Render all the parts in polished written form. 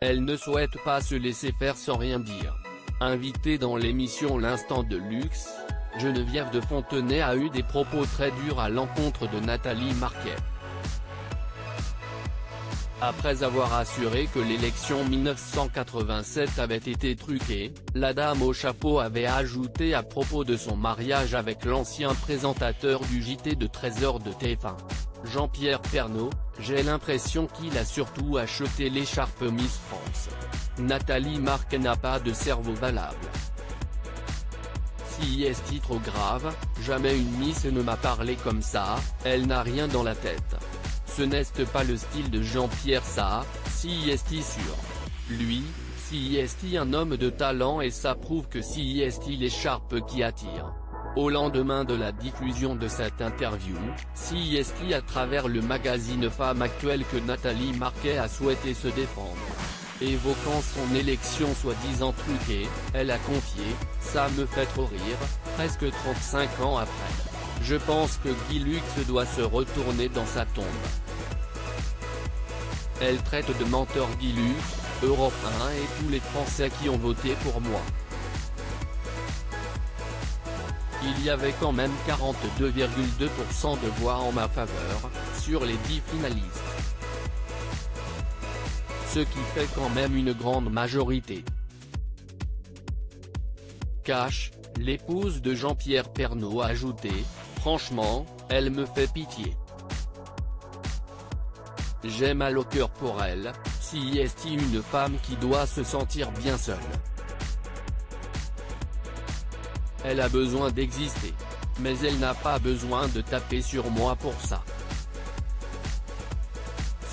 Elle ne souhaite pas se laisser faire sans rien dire. Invitée dans l'émission L'Instant de Luxe, Geneviève de Fontenay a eu des propos très durs à l'encontre de Nathalie Marquet. Après avoir assuré que l'élection 1987 avait été truquée, la dame au chapeau avait ajouté à propos de son mariage avec l'ancien présentateur du JT de 13h de TF1, Jean-Pierre Pernaut, « J'ai l'impression qu'il a surtout acheté l'écharpe Miss France. Nathalie Marquet n'a pas de cerveau valable. Si est trop grave, jamais une Miss ne m'a parlé comme ça, elle n'a rien dans la tête. Ce n'est pas le style de Jean-Pierre ça, si est sûr. Lui, si est un homme de talent et ça prouve que si est l'écharpe qui attire. » Au lendemain de la diffusion de cette interview, si est à travers le magazine Femme Actuelle que Nathalie Marquet a souhaité se défendre. Évoquant son élection soi-disant truquée, elle a confié « Ça me fait trop rire, presque 35 ans après. Je pense que Guy Lux doit se retourner dans sa tombe. » Elle traite de menteur Guy Lux, Europe 1 et tous les Français qui ont voté pour moi. Il y avait quand même 42,2% de voix en ma faveur, sur les 10 finalistes. Ce qui fait quand même une grande majorité. Cash, l'épouse de Jean-Pierre Pernaut a ajouté, « Franchement, elle me fait pitié. J'ai mal au cœur pour elle, si est une femme qui doit se sentir bien seule. Elle a besoin d'exister. Mais elle n'a pas besoin de taper sur moi pour ça.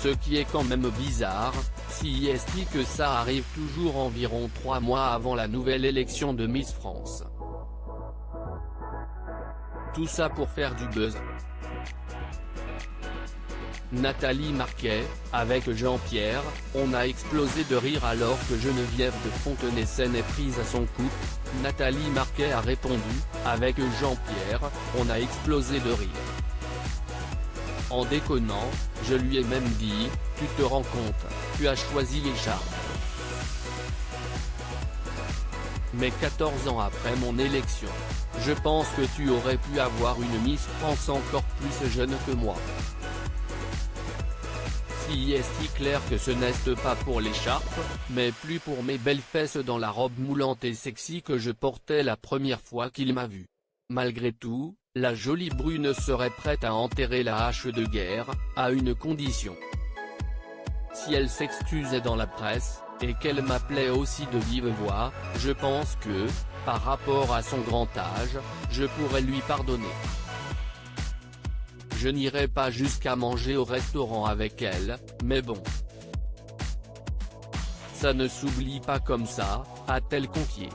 Ce qui est quand même bizarre, si est que ça arrive toujours environ 3 mois avant la nouvelle élection de Miss France. Tout ça pour faire du buzz. Nathalie Marquet, avec Jean-Pierre, on a explosé de rire alors que Geneviève de Fontenay s'en est prise à son couple. Nathalie Marquet a répondu, avec Jean-Pierre, on a explosé de rire. En déconnant, je lui ai même dit, tu te rends compte, tu as choisi l'écharpe. Mais 14 ans après mon élection, je pense que tu aurais pu avoir une Miss France encore plus jeune que moi. Si est clair que ce n'est pas pour l'écharpe, mais plus pour mes belles fesses dans la robe moulante et sexy que je portais la première fois qu'il m'a vu. Malgré tout, la jolie brune serait prête à enterrer la hache de guerre, à une condition. Si elle s'excusait dans la presse, et qu'elle m'appelait aussi de vive voix, je pense que, par rapport à son grand âge, je pourrais lui pardonner. Je n'irai pas jusqu'à manger au restaurant avec elle, mais bon. Ça ne s'oublie pas comme ça, a-t-elle confié.